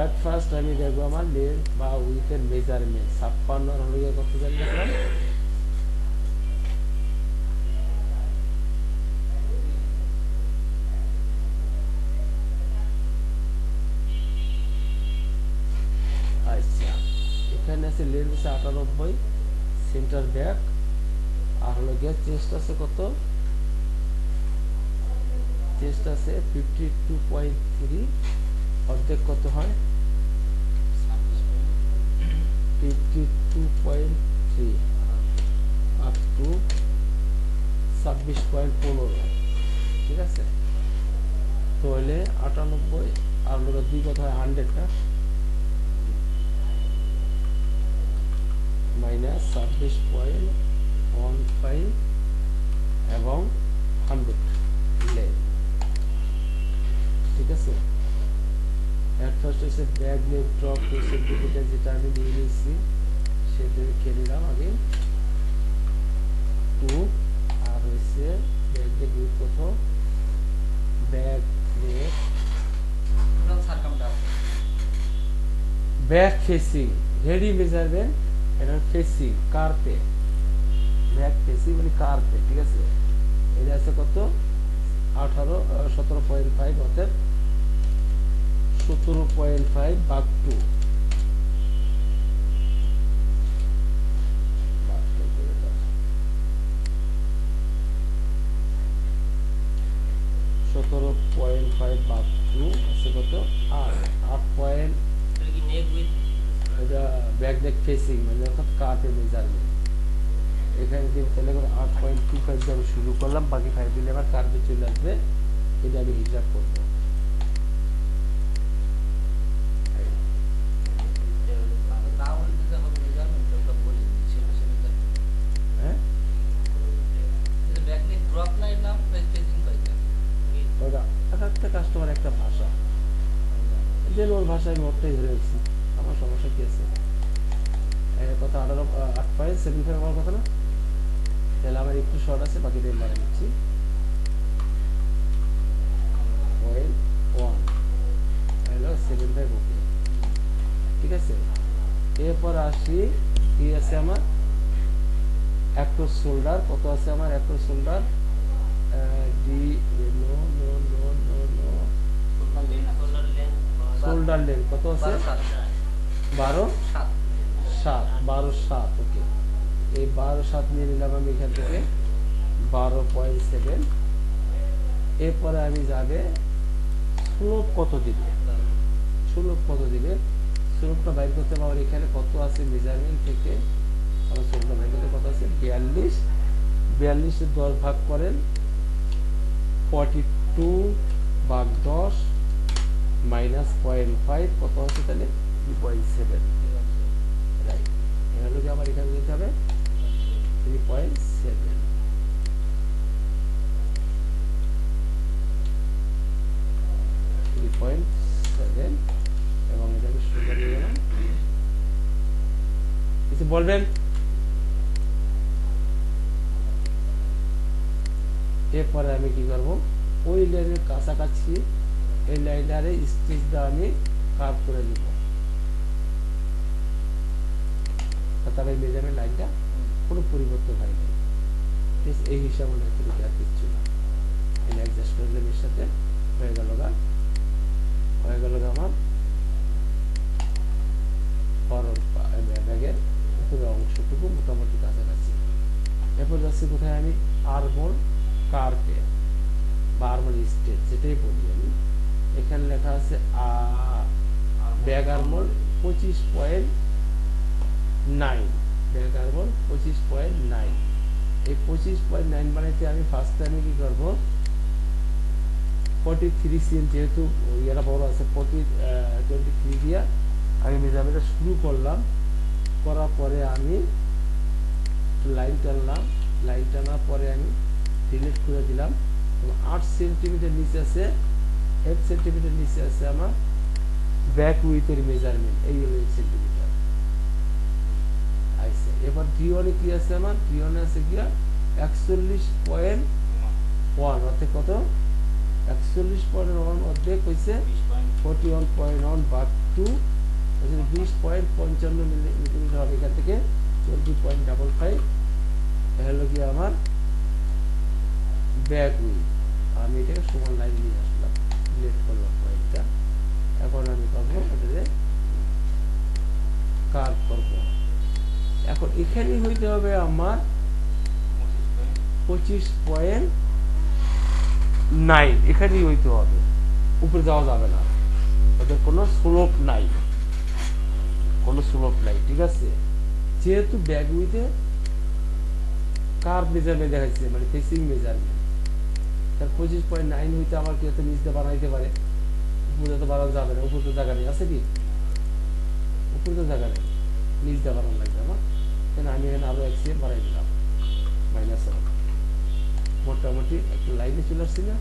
At first আমি দেখবো আমার লেন্থ বা উইথের মেজারমেন্ট 56 আর হলো গিয়ে কত জানি দেখলাম আচ্ছা এখানে আছে লেন্থ আছে 98 সেন্টার ব্যাক আর হলো গিয়ে চেস্ট আছে কত চেস্ট আছে 52.3 অর্ধেক কত হয় 52.3 আপ টু 26.15 ঠিক আছে তাহলে 98 আর হলো দুই কথা হয় 100 না মাইনাস 26.15 এবং 100 লেন ঠিক আছে এট ফার্স্ট হচ্ছে ব্যাগ লেগ ড্রপ সেন্টিমিটার যেটা আমি নিয়ে নিয়েছি সেটা লিখে নিলাম আগে 2 আর হচ্ছে ব্যাগ লেগ উইথ কত bag leg back facing ready measurement এটা ফেসিং কার্পে ব্যাক ফেসিং মানে কার্পে ঠিক আছে এটা আছে কত 17.5 অর্থাৎ 17.5 ভাগ 2 17.5 ভাগ 2 আছে কত 8 এটা ব্যাক নেক ফেসিং মানে অর্থাৎ কার্পের মেজারমেন্ট এখানে দিয়ে তাহলে 8.25 দিয়ে আমি শুরু করলাম বাকি 5 দিলে আবার কার্ভে চলে আসবে এটা আমি হিসাব করবো একটা কাস্টমার একটা ভাষা যে ওর ভাষায় আমি ওরটাই ধরে রাখছি আমার সমস্যা কি আছে কত 8.75 হওয়ার কথা না তাহলে আমার একটু শর্ট আছে বাকিটা বাড়িয়ে নিচ্ছি 0.1 ওকে ঠিক আছে এরপর আসি কি আছে আমার অ্যাক্টর শোল্ডার কত আছে আমার actor shoulder D no no no no no shoulder length কত আছে 12.7 ওকে এই 12.7 নিয়ে নিলাম আমি এখান থেকে 12.7 এরপরে আমি যাবে স্লোপ কত দিবে স্লোপটা বাইর করতে পারবো এখানে কত আছে মেজারমেন্ট থেকে আমার স্লোপটা বাইর করতে কত আছে 42 এর 10 ভাগ করেন 42 ভাগ 10 মাইনাস 0.5 কত হচ্ছে তাহলে 3.7 রাইট এগুলো কি আমার এখানে দিতে হবে 3.7 এবং এটাকে শুরু করে দিলাম কিছু বলবেন এরপরে আমি কি করব ওই লাইনের কাছাকাছি এই লাইনারে স্টিচ দিয়ে আমি কার্ভ করে নিব তাহলে এই মেজারমেন্ট লাইনটা কোনো পরিবর্তন হয় না এই হিসাব অনুযায়ী আর কিচ্ছু না এই অ্যাডজাস্ট করলে এর সাথে হয়ে গেল আমার বড় ব্যাগের পুরো অংশটুকু মোটামুটি কাছাকাছি এরপর যাচ্ছি কোথায় আমি আর্মোর কার্পে বা আর্মোর স্টেজ যেটাই বলি আমি এখানে লেখা আছে ব্যাগ আর্মোর 25.9 ব্যাগ আর্মোর 25.9 এই 25.9 বানাইতে আমি ফার্স্ট টাইমে কি করব 43 সিএম যেহেতু ইয়ারা বড় আছে 23 দিয়া আমি মেজারমেন্টটা শুরু করলাম করার পরে আমি লাইন টানার পরে আমি ডিলিট করে দিলাম 8 সেন্টিমিটার নিচে আছে 8 সেন্টিমিটার নিচে আছে আমার ব্যাক উইথের মেজারমেন্ট এই হলো 8 সেন্টিমিটার আইছে এবার D1 এ কি আছে আমার D1 এ আছে কি 41.1 অর্থাৎ কত 41.1 অর্ধেক হয়েছে 41.1 ভাগ 2 20.55 মিলিমিটার হবে। এখান থেকে 20.55 হলো কি আমার ব্যাক উইথ। আমি এটাকে সমান লাইন নিয়ে আসলাম, সিলেক্ট করলাম পয়েন্টটা। এখন আমি করবো এটাতে কার্ভ করব। এখন এখানে হইতে হবে আমার 25.9, এখানেই হইতে হবে, উপরে যাওয়া যাবে না, ওদের কোনো স্লোপ নাই, কোনো স্লোপ নাই, ঠিক আছে। যেহেতু ব্যাক উইথে কার্ভ মেজারমেন্ট দেখাচ্ছে, মানে ফেসিং মেজারমেন্ট, তার 25.9 হইতে আমার কি হতে নিচে বানাইতে পারে, উপরে তো বাড়ানো যাবে না, উপরে তো জায়গা নেই, আছে কি উপরে তো জায়গা নেই, নিচটা বাড়ানো লাগবে আমার। কেন আমি এখানে আরো 1 cm বাড়াই দিলাম, -1, মোটামুটি একটা লাইনে চলে আসছি না।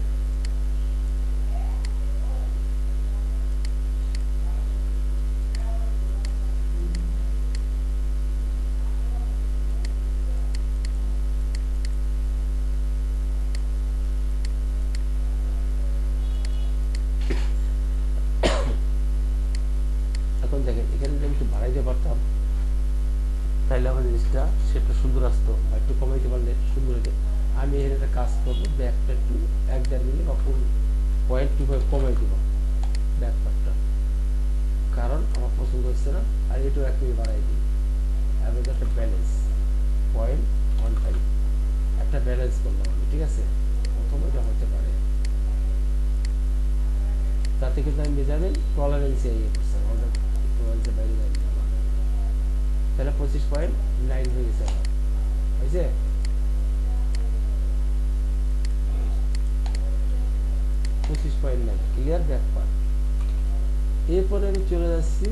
এখন দেখেন এখানে যদি আমি একটু বাড়াইতে পারতাম তাহলে আমার জিনিসটা সেটা সুন্দর আসতো, বা একটু কমাইতে পারলে সুন্দর হতো। আমি এখানে একটা কাজ করবো, ব্যাকটা একটু 1.5 মিলি বা 0.25 কমাই দিব ব্যাক পার্টটা, কারণ আমার পছন্দ হচ্ছে না। আর এটাও 1 মিলি বাড়াই দিই, আমি একটা ব্যালেন্স 0.15 একটা ব্যালেন্স করলাম আমি, ঠিক আছে। প্রথম এটা হতে পারে, তাতে কিন্তু আমি মেজারমেন্ট টলারেন্সে ইয়ে করছি, আমাদের টলারেন্সের বাইরে যাই না, তাহলে 25.9 হয়ে গেছে আমার, হয়েছে। Clear back part. এরপরে আমি চলে যাচ্ছি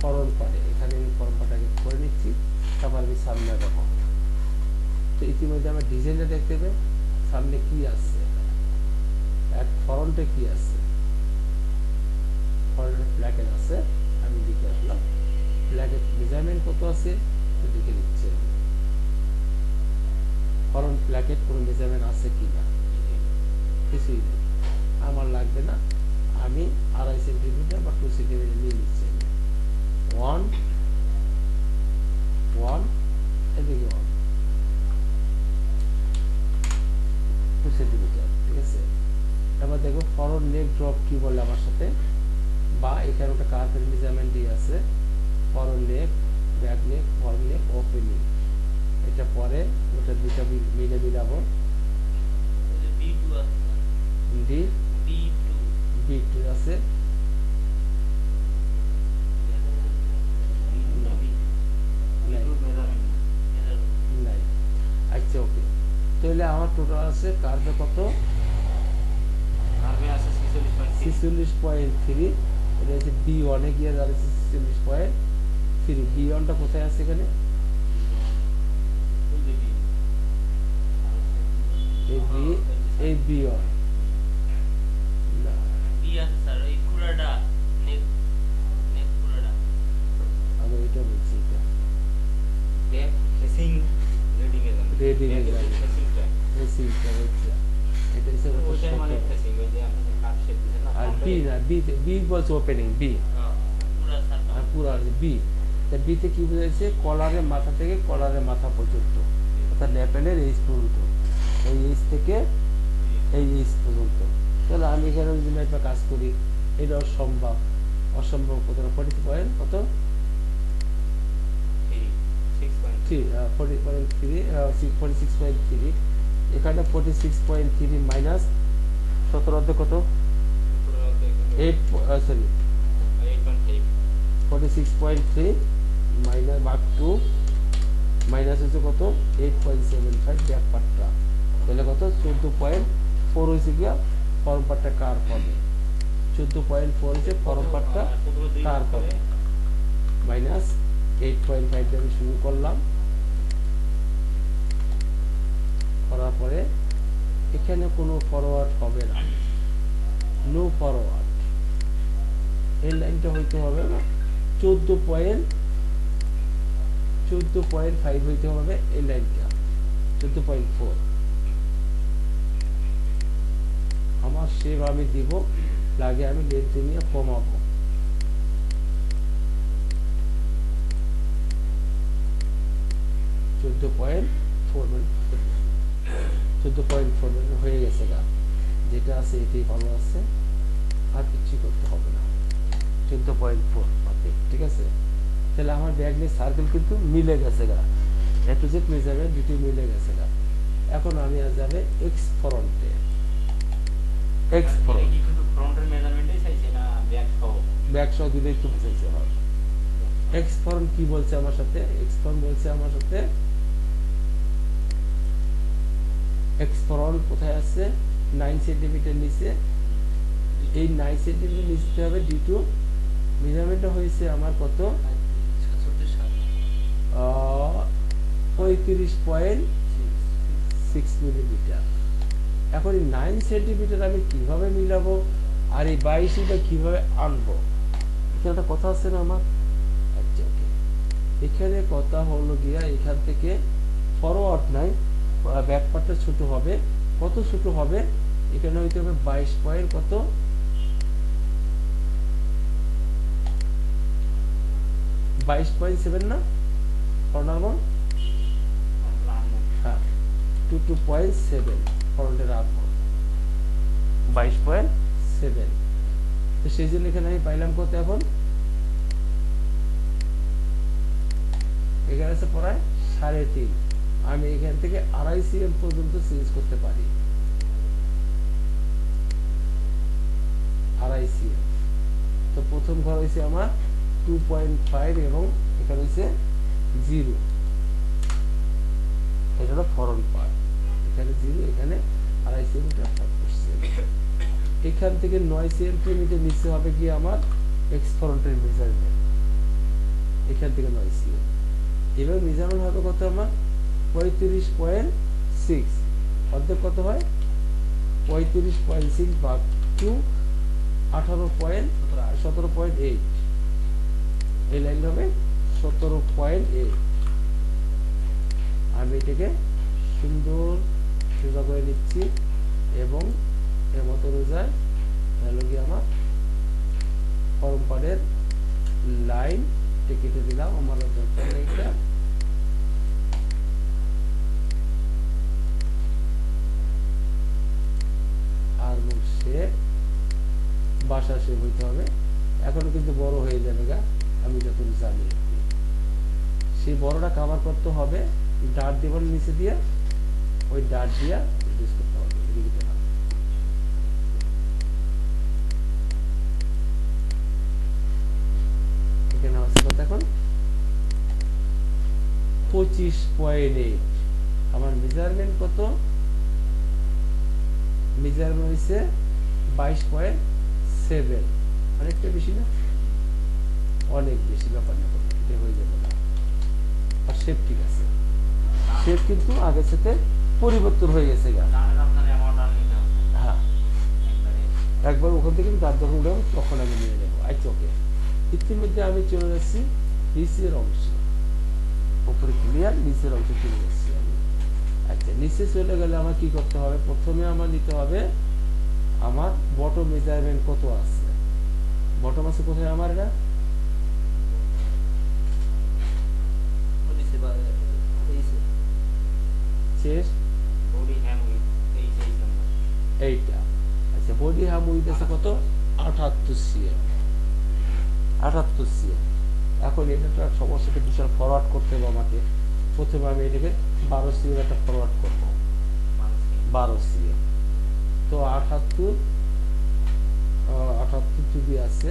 ফরওয়ার্ড পার্টে, এখানে আমি ফরওয়ার্ড পার্টটাকে করে নিচ্ছি, তারপর আমি সামনে দেখাবো। তো ইতিমধ্যে আমার ডিজাইনটা দেখতে হবে, সামনে কি আছে, এক ফরন্টে কি আছে, ফরন্টে প্ল্যাকেট আছে, আমি দিকে আসলাম, প্ল্যাকেট মেজারমেন্ট কত আছে দেখে দিচ্ছে, ফরন্ট প্ল্যাকেট কোনো মেজারমেন্ট আছে কিনা, কিছুই নেই, আমার লাগবে না, আমি 2.5 সেন্টিমিটার বা 2 সেন্টিমিটার নিয়ে নিচ্ছি, 1 1 এদিকে 1 2 সেন্টিমিটার, ঠিক আছে। এবার দেখো ফরওয়ার্ড নেক ড্রপ কি বলে আমার সাথে, বা এখানে একটা কার্ভের মেজারমেন্ট দিয়ে আছে, ফরওয়ার্ড নেক, ব্যাক নেক, ফরওয়ার্ড নেক, ওপেনিং, এটা পরে ওটা দুটো মিলে মিলাবো, ডি B2 আছে, নাই, আচ্ছা ওকে। তাহলে আমার টোটাল আছে কার্ভে কত, কার্ভে আছে 46.3, এটা হচ্ছে B1 এ গিয়ে দাঁড়াচ্ছে 46.3, B1 টা কোথায় আছে এখানে, এই B1 না, আমি এটা বলছি, এটা রেডি হয়ে যাবে, ফেসিংটা হচ্ছে, এটা হচ্ছে আর বি না, বি বলছে ওপেনিং, বি পুরা বি, তা বিতে কি বুঝাইছে, কলারের মাথা থেকে কলারের মাথা পর্যন্ত, অর্থাৎ ল্যাপেলের এইচ পর্যন্ত, এই এইচ থেকে এই এইচ পর্যন্ত। তাহলে আমি এখানে যদি একটা কাজ করি, এটা অসম্ভব, অসম্ভব কত, 40 কত 46.3, এখানে 46.3 মাইনাস 17 কত 8, সরি 46.3 মাইনাস ভাগ 2 মাইনাস হচ্ছে কত 8.75 ব্যাক পার্টটা, তাহলে কত 14.4 হয়েছে গিয়া ফরম পার্টটা কার হবে, 14.4 হচ্ছে ফরম পার্টটা কার হবে, মাইনাস 8.5 দিয়ে আমি শুরু করলাম, করার পরে এখানে কোনো ফরওয়ার্ড হবে না, নো ফরওয়ার্ড, এই লাইনটা হইতে হবে 14.5 হইতে হবে, এই লাইনটা 14.4, আমার শেপ আমি দিব, লাগে আমি লেন্থ নিয়ে কমাবো। চোদ্দ পয়েন্ট ফোর হয়ে গেছে গা, যেটা আছে এটাই ভালো আছে, আর কিছু করতে হবে না। 14.4 পারফেক্ট, ঠিক আছে। তাহলে আমার ব্যাগলেস সার্কেল কিন্তু মিলে গেছে গা, এ টু জেড মেজারমেন্ট দুটি মিলে গেছে গা। এখন আমি আর যাবে এক্স ফ্রন্টে। এক্স ফ্রন্ট কি শুধু ফ্রন্টের মেজারমেন্টই চাইছে না ব্যাক সহ? ব্যাক সহ দুটোই তো চাইছে। হয় এক্স ফ্রন্ট কি বলছে আমার সাথে? এক্স ফ্রন্ট বলছে আমার সাথে, এক্স ফ্রন্ট কোথায় আছে? 9 সেন্টিমিটার নিচে। এই 9 সেন্টিমিটার নিচে হবে ডি টু মেজারমেন্টটা হয়েছে আমার কত? 35.6 মিলিমিটার। এখন এই 9 সেন্টিমিটার আমি কিভাবে মিলাবো, আর এই 22 বা কিভাবে আনবো? এখানে একটা কথা আছে না আমার? আচ্ছা ওকে, এখানে কথা হলো গিয়া এখান থেকে ফরওয়ার্ড নাই, ব্যাক পার্টটা ছোট হবে। কত ছোট হবে? এখানে হইতে হবে 22 পয়েন্ট কত? 22.7 না কর্নার বল? হ্যাঁ 22.7 ফ্রন্টের আর্ম 22.7। তো সেই জন্য এখানে আমি পাইলাম কত? এখন এখানে আছে প্রায় 3.5। আমি এখান থেকে 2.5 cm পর্যন্ত চেঞ্জ করতে পারি, 2.5 cm। তো প্রথম ঘর হয়েছে আমার 2.5 এবং এখানে হচ্ছে 0, এটা হলো ফরন্ট পার্ট। এখানে 0, এখানে 2.5 সেন্টিমিটার। এখান থেকে 9 সেন্টিমিটার নিচে হবে কি আমার এক্স ফ্রন্টের মেজারমেন্ট, এখান থেকে 9 cm। এবার মেজারমেন্ট হবে কত আমার? 35.6। অর্ধেক কত হয়? 35.6 ভাগ 2 17.8। এই লাইন হবে 17.8। আমি এটাকে সুন্দর সোজা করে নিচ্ছি এবং এর মতো অনুযায়ী হলো কি আমার ফরম পার্টের লাইন কেটে দিলাম। আমার দরকার নেই এটা। আর শেপ বাসা শেপ হইতে হবে। এখনো কিন্তু বড় হয়ে যাবে গা, আমি যতটুকু জানি। সেই বড়টা কভার করতে হবে ডাট দেবার নিচে দিয়ে, ওই ডাট দিয়া ইউজ করতে হবে। এখানে আছে কত এখন? 25.8। আমার মেজারমেন্ট কত? মেজারমেন্ট হয়েছে 22.7। অনেকটা বেশি না? অনেক বেশি, ব্যাপার না, এটা হয়ে যাবে না। আর শেপ ঠিক আছে, শেপ কিন্তু আগের সাথে পরিবর্তন হয়ে গেছে গা। হ্যাঁ একবার ওখান থেকে দাঁত যখন উঠাবো তখন আমি নিয়ে নেবো। আচ্ছা ওকে, ইতিমধ্যে আমি চলে যাচ্ছি নিচের অংশে। উপরে ক্লিয়ার, নিচের অংশে চলে যাচ্ছি আমি। আচ্ছা নিচে চলে গেলে আমার কি করতে হবে? প্রথমে আমার নিতে হবে আমার বটম মেজারমেন্ট কত আছে। বটম আছে কোথায় আমার? এটা চেস্ট, এইটা। আচ্ছা বডি হাম উইথ আছে কত? 78 cm। 78 cm। এখন এটা সমস্যাকে বিশাল ফরওয়ার্ড করতে হবে আমাকে। প্রথমে আমি এটাকে 12 cm একটা ফরওয়ার্ড করবো, 12 cm। তো 78 যদি আছে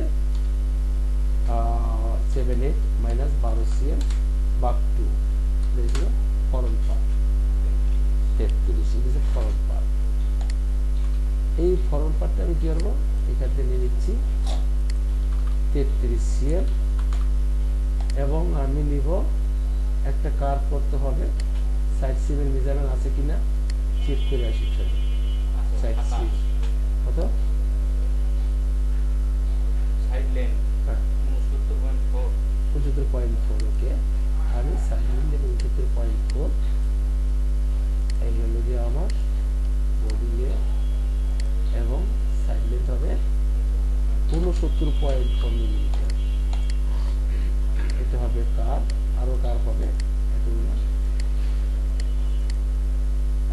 78 মাইনাস 12 cm ভাগ 2 দেখো ফরওয়ার্ড পার্ট 33। ঠিক আছে, ফরওয়ার্ড পার্ট। এই ফরওয়ার্ড পার্টটা আমি কি করবো? এখান থেকে নিয়ে নিচ্ছি 33 cm এবং আমি নিব একটা কার্ভ করতে হবে। সাইড সিমের মেজারমেন্ট আছে কিনা চেক করে আসি। সাইড সিম কত? Side lane 69.4। ওকে, আমি সাইড লেন দেব 69.4। এই হলো যে আমার বডি এবং সাইড লেন্থ হবে 69.4 মিলিমিটার। এটা হবে কার্ভ, আরো কার্ভ হবে এতগুলো।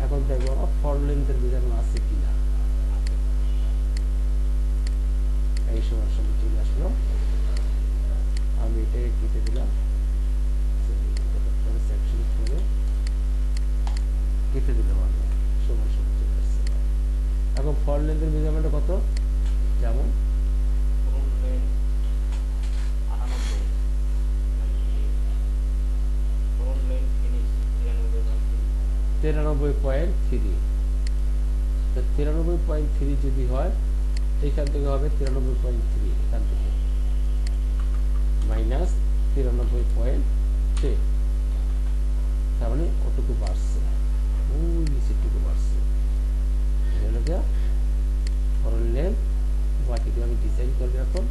এখন দেখবো আমরা ফর লেন্থের মেজারমেন্ট আছে কিনা। এই সময় চলে আসলো, আমি এটাকে কেটে দিলাম, সেকশন করে কেটে দিলাম আমি, সময় চলে আসছে। এখন ফর লেন্থের মেজারমেন্ট কত, যেমন front length 98, front length finish 93.3, তো 93.3 যদি হয় এইখান থেকে হবে 93.3, এখান থেকে মাইনাস 93.3, তার মানে ওটুকু বাড়ছে, ওই নিচেটুকু বাড়ছে। এটা হলো গিয়া ফরন লেন্থ। বাকিটা আমি ডিজাইন করবো এখন,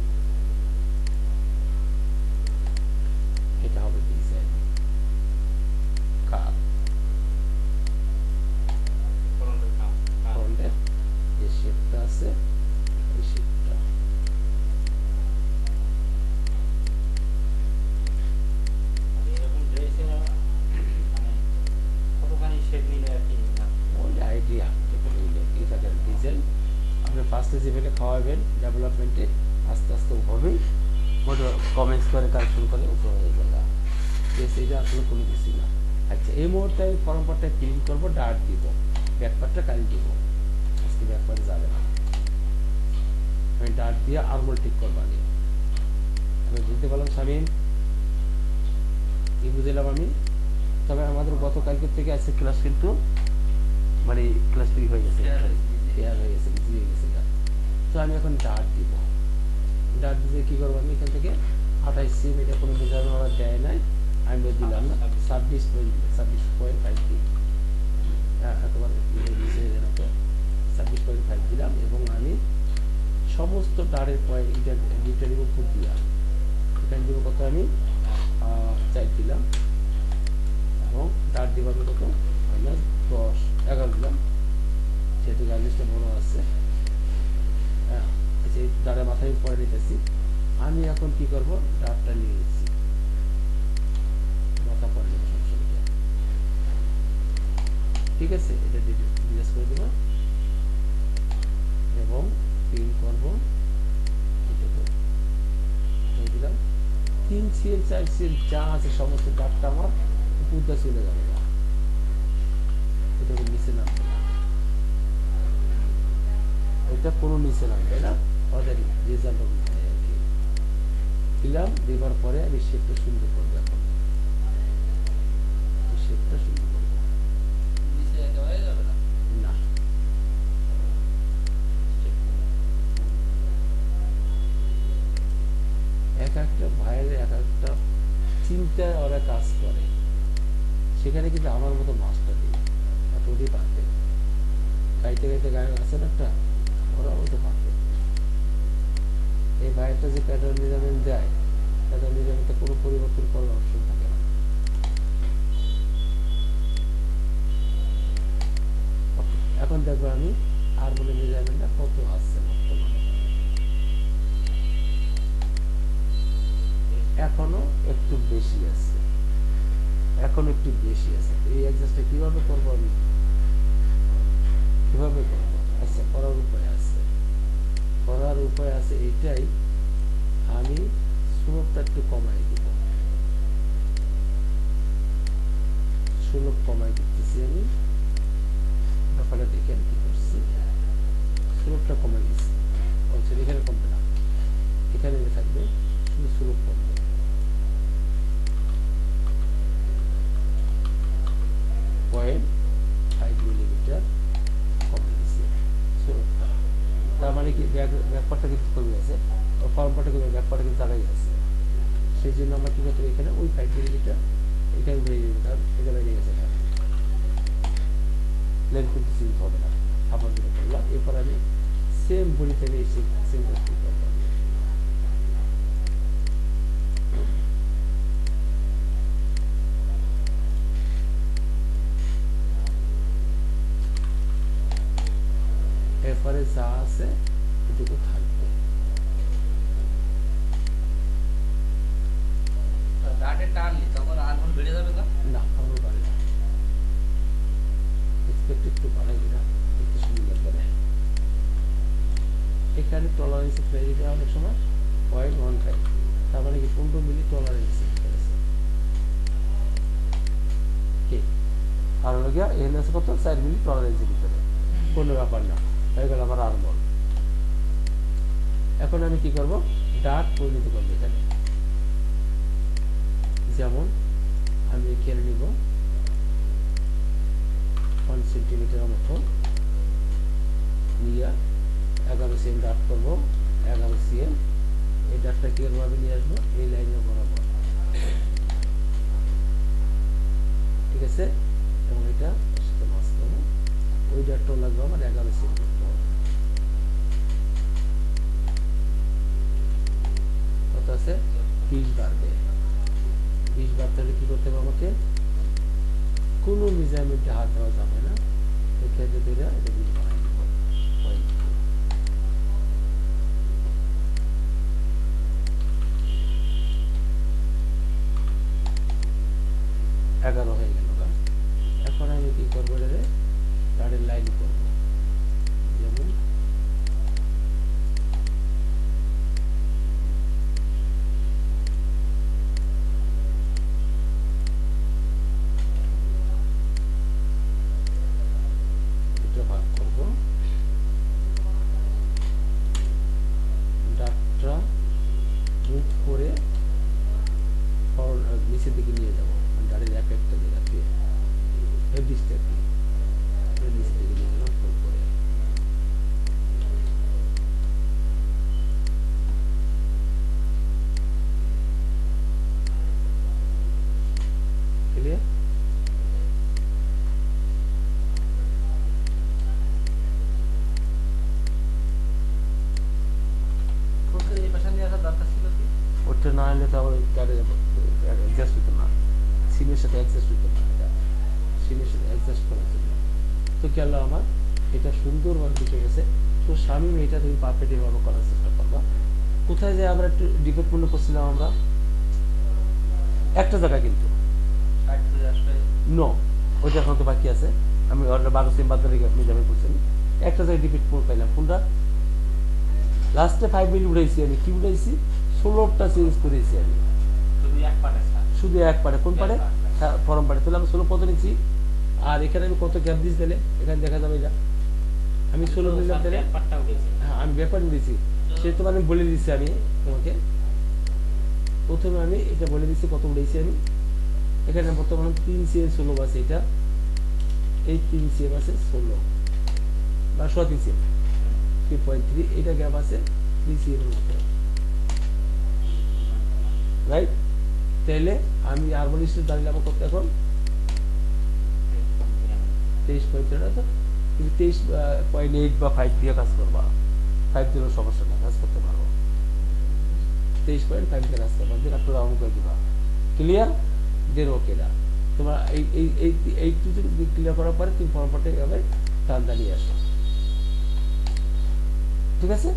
এটা হবে ডিজাইন কার ফ্রন্টের কাপ ফরনের যে শেপটা আছে ওই শেপটা। এরকম ড্রেসে মানে কতখানি শেপ নিলে আর কি ওই আইডিয়া যেখানে এটাকে ডিজাইন আপনি ফার্স্টে যেভাবে খাওয়াবেন ডেভেলপমেন্টে আস্তে আস্তে হবেই, মোটর কমেন্টস করে কারেকশন করে উপর হয়ে যাবে। এটা আসলে কোনো কিছুই না। আচ্ছা, এই মুহূর্তে আমি ফরম পার্টটা ক্লিন করবো, ডার্ট দিব, ব্যাক পার্টটা কাল দিব, আজকে ব্যাক পার্টে যাবে না। আমি ডার্ট দিয়ে আর্মল ঠিক করবো আগে। আমি বুঝতে পারলাম শামিম, কি বুঝলাম আমি। তবে আমাদের গতকালকে থেকে আজকে ক্লাস কিন্তু মানে ক্লাস ফ্রি হয়ে গেছে, ক্লিয়ার হয়ে গেছে, ইজি হয়ে গেছে। তো আমি এখন ডার্ট দিব, ডার্ট দিয়ে কি করবো, আমি এখান থেকে 28 সিম, এটা কোনো মেজারমেন্ট ওরা দেয় নাই, আমি দিলাম না 26.5 একেবারে 26.5 দিলাম। এবং আমি সমস্ত ডারের পয়েন্ট লিটারের উপর দিলাম, এখানে দিব কত, আমি 4 দিলাম। এবং ডার দিব আমি কত, মাইনাস 10, 11 দিলাম, যেহেতু গার্নিশটা বড় আছে। হ্যাঁ, সেই ডারের মাথায় পরে নিতেছি। আমি এখন কি করব, ডারটা নিয়ে নিচ্ছি, মাথা পরে নেব সমস্যা, ঠিক আছে। এটা ডিলেট করে দেব এবং পিন করব, দিলাম 3 সিএম 4 সিএম যা আছে সমস্ত ডাটটা আমার উপরটা চলে যাবে না, এটা নিচে নামবে না, এটা কোনো নিচে নামবে না, ওদের রেজাল্ট অনুযায়ী আর কি। দিলাম, দেওয়ার পরে আমি শেপটা সুন্দর করবো, এখন শেপটা সুন্দর করবো নিচে একেবারে যাবে না। না, এক একটা ভাইয়ের এক একটা চিন্তায় ওরা কাজ করে, সেখানে কিন্তু আমার মতো মাস্টার নেই, ওটি পারবে গাইতে গাইতে গায়ক আছে না একটা, ওরা ওটা পারবে। এই ভাইয়েরটা যে প্যাটার্ন মেজারমেন্ট দেয়, প্যাটার্ন মেজারমেন্টে কোনো পরিবর্তন করার অপশন থাকে না। এখন দেখবো আমি আর বলে মেজারমেন্টটা কত আসছে বর্তমানে, এখনো একটু বেশি আছে, এখনো একটু বেশি আছে। এই অ্যাডজাস্টটা কিভাবে করবো আমি, কিভাবে করবো? আচ্ছা, করার উপায় আছে, করার উপায় আছে এইটাই, আমি স্লোপটা একটু কমাই দিব, স্লোপ কমাই দিতেছি আমি, ব্যাপারটা দেখে আমি কি করছি, স্লোপটা কমাই দিচ্ছি, বলছে এখানে কমবে না, এখানে থাকবে, শুধু স্লোপ কমবে। পয়েন্ট 5 মিলিমিটার কমে দিচ্ছে স্লোপটা, তার মানে কি ব্যাকপার্টটা কিন্তু কমে গেছে, ফর্ম পার্টটা কমে, ব্যাকপার্টটা কিন্তু দাঁড়াই গেছে। সেই জন্য আমরা কি করতে, এখানে ওই 5 মিলিমিটার এখানে বেরিয়ে যাবে, কারণ এটা বেরিয়ে গেছে, লেন্থ কিন্তু চেঞ্জ হবে না। আবার যেটা করলাম, এরপর আমি সেম বডি থেকে এসে সেম করতে পারবো। এরপরে যা আছে এতটুকু থাকবে। ডাটে টানলি তখন আর্মহোল বেড়ে যাবে না? না আমার বাড়ে না, এক্সপেক্ট একটু বাড়াই না, একটু সুন্দর লাগবে না। এখানে টলারেন্স ক্রেডিট অনেক সময় 0.15, তার মানে কি 15 মিলি টলারেন্স আছে। কি আর হলো গিয়া এখানে আছে কত 4 মিলি টলারেন্সের ভিতরে, কোনো ব্যাপার না, হয়ে গেল আমার আর্মহোল। এখন আমি কি করব, ডাট পরিণত করবো এখানে। যেমন আমি এখানে নিব 1 সেন্টিমিটার মতো নিয়ে 11 সিএম ডাট করবো, 11 সিএম। এই ডাটটা কি করবো, আমি নিয়ে আসবো এই লাইনে বরাবর, ঠিক আছে। এবং এটা সাথে মাছ করবো, ওই ডাটটাও লাগবে আমার 11 সিএম করতে হবে। কত আছে, 20 বাড়বে। 20 বাড়তে হলে কি করতে হবে আমাকে, কোনো মেজারমেন্টে হাত দেওয়া যাবে না, এক্ষেত্রে ধরে এটা 20 বাড়াই দিব, 0.2। এগারো হয়ে গেল গা। এখন আমি কি করবো, রে ডাটের লাইন করবো, যেমন এটা ভাগ করবো, ডাটটা মুভ করে নিচের দিকে নিয়ে যাবো, মানে ডাটের এফেক্টটা যেটা হেভিসটা কি নিচের দিকে নিয়ে গেলাম ফুল করে। ক্লিয়ার? তোকে এই পাশে নিয়ে আসার দরকার ছিল কি? ওটা না হলে তো আবার গাড়ি অ্যাডজাস্ট হতো না, সিমের সাথে অ্যাডজাস্ট হতো না, এটা সিমের সাথে অ্যাডজাস্ট করার জন্য। তো গেল আমার এটা সুন্দরভাবে বুঝে গেছে। তো স্বামী এটা তুমি পারফেক্ট এভাবে করার চেষ্টা করবা। কোথায় যে আমরা একটু ডিফেক্টপূর্ণ করছিলাম আমরা, একটা জায়গা কিন্তু ষাট করে আসবে। নো, ওইটা এখন তো বাকি আছে। আমি অর্ডার 12 সিম বাদ দিয়ে মেজারমেন্ট করছি, একটা জায়গায় ডিফেক্ট পাইলাম, কোনটা লাস্টে 5 মিলি উঠাইছি আমি, কি উঠাইছি 16টা চেঞ্জ করেছি আমি, শুধু এক পাটে স্যার, শুধু এক পারে, কোন পারে ফরম পারে। তাহলে আমি 16 কত নিচ্ছি, আর এখানে আমি কত গ্যাপ দিয়েছি, তাহলে এখানে দেখা যাবে এটা আমি 16 নিলাম, তাহলে এক পাটটা উঠেছে। হ্যাঁ আমি ব্যাপার দিয়েছি, সে তো মানে বলে দিচ্ছি আমি তোমাকে। প্রথমে আমি এটা বলে দিচ্ছি কত উঠেছি আমি। এখানে বর্তমানে 3 সিএম 16 আছে, এটা এই 3 সিএম আছে 16 বা 3 সিএম 3.3, এটা গ্যাপ আছে 3 সিএম এর মতো, রাইট। তাহলে আমি আরবনিস্টের দাঁড়িয়ে আমার কত এখন 23.3, তো কিন্তু 23.8 বা 5 দিয়ে কাজ করবা, 5 দিলেও সমস্যা না, কাজ করতে পারবো। 23.5 দিয়ে কাজ করবা, দিয়ে একটু রাউন্ড করে দিবা, ক্লিয়ার। দেন ওকে না তোমার এই ক্লিয়ার করার পরে তুমি ফর্মটা এভাবে টানটা নিয়ে আসো, ঠিক আছে।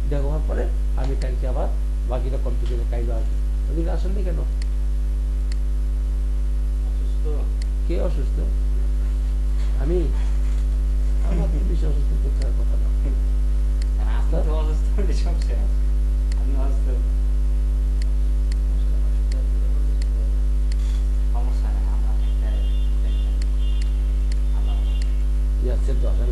দেখার পরে আমি কালকে আবার বাকিটা কমপ্লিট করে কাইলো আসবো। ওদিকে আসেননি কেন, অসুস্থ, কে অসুস্থ? আমি, আমার তো বেশি অসুস্থ করতে হয় কথা না। আপনি তো অসুস্থ হলে সমস্যা, আমি অসুস্থ, সমস্যা নেই, আমরা একটা আল্লাহ ইয়ার সেট দরকার